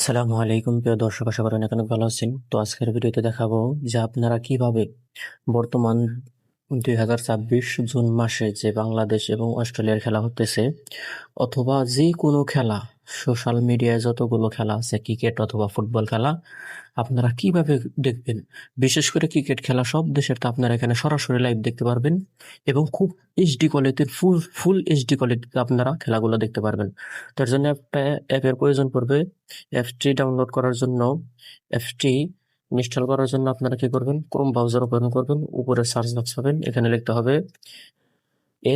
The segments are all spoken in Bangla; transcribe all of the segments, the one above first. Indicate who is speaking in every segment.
Speaker 1: আসসালামু আলাইকুম প্রিয় দর্শক, আশা করি অনেক ভালো আছেন। তো আজকের ভিডিওতে দেখাবো যে আপনারা কিভাবে বর্তমান 2026 জুন মাসে যে বাংলাদেশ এবং অস্ট্রেলিয়ার খেলা হতেছে, অথবা যে কোনো খেলা, সোশ্যাল মিডিয়ায় যতগুলো খেলা আছে, ক্রিকেট অথবা ফুটবল খেলা, আপনারা কিভাবে দেখবেন। বিশেষ করে ক্রিকেট খেলা সব দেশের তো আপনারা এখানে সরাসরি লাইভ দেখতে পারবেন এবং খুব এইচডি কোয়ালিটিতে, ফুল এইচডি কোয়ালিটিতে আপনারা খেলাগুলো দেখতে পারবেন। তার জন্য একটা অ্যাপের প্রয়োজন পড়বে। অ্যাপটি ডাউনলোড করার জন্য, অ্যাপটি ইনস্টল করার জন্য আপনারা কি করবেন, ক্রোম ব্রাউজার ওপেন করবেন, উপরে সার্চ বক্স পাবেন, এখানে লিখতে হবে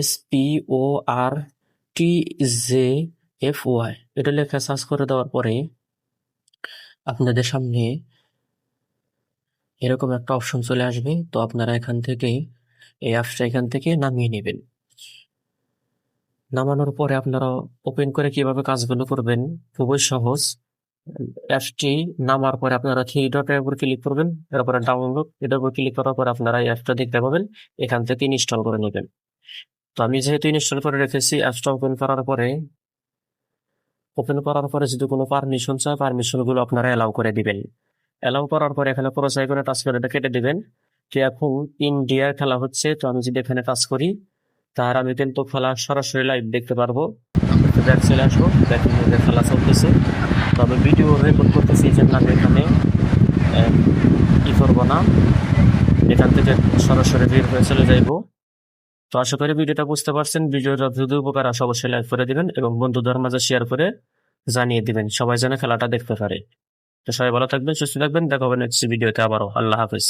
Speaker 1: SPORTZFY। এটা লেখা সার্চ করে দেওয়ার পরে আপনাদের সামনে এরকম একটা অপশন চলে আসবে। তো আপনারা এখান থেকে এই অ্যাপসটা এখান থেকে নামিয়ে নেবেন। নামানোর পরে আপনারা ওপেন করে কিভাবে কাজগুলো করবেন, খুবই সহজ। অ্যাপসটি নামার পরে আপনারা থ্রি ডটের উপর ক্লিক করবেন, তারপরে ডাউনলোড, এটার উপর ক্লিক করার পর আপনারা এই অ্যাপসটা দেখতে পাবেন, এখান থেকে ইনস্টল করে নেবেন। তো আমি যেহেতু ইনস্টল করে রেখেছি, অ্যাপসটা ওপেন করার পরে যদি কোনো পারমিশন চায়, পারমিশনগুলো আপনারা অ্যালাউ করে দিবেন। অ্যালাউ করার পরে এখানে ক্রস আইকনে টাচ করে এটা কেটে দিবেন। যে এখন ইন্ডিয়ার খেলা হচ্ছে, তো আমি যদি এখানে টাচ করি, তার আমি কিন্তু খেলা সরাসরি লাইভ দেখতে পারবো। একটু ব্যাক চলে আসবো, দেখেন যে খেলা চলতেছে। তো আমি ভিডিও রেকর্ড করতেছি, এই জন্য আমি এখানে ই করবো না, এখান থেকে সরাসরি বের হয়ে চলে যাইবো। তো আশা করি ভিডিওটা বুঝতে পারছেন। ভিডিওটা যদি উপকার আসে অবশ্যই লাইক করে দিবেন এবং বন্ধুদের মাঝে শেয়ার করে জানিয়ে দিবেন, সবাই যেন খেলাটা দেখতে পারে। তো সবাই ভালো থাকবেন, সুস্থ থাকবেন, দেখা হবে নেক্সট ভিডিওতে আবারও। আল্লাহ হাফেজ।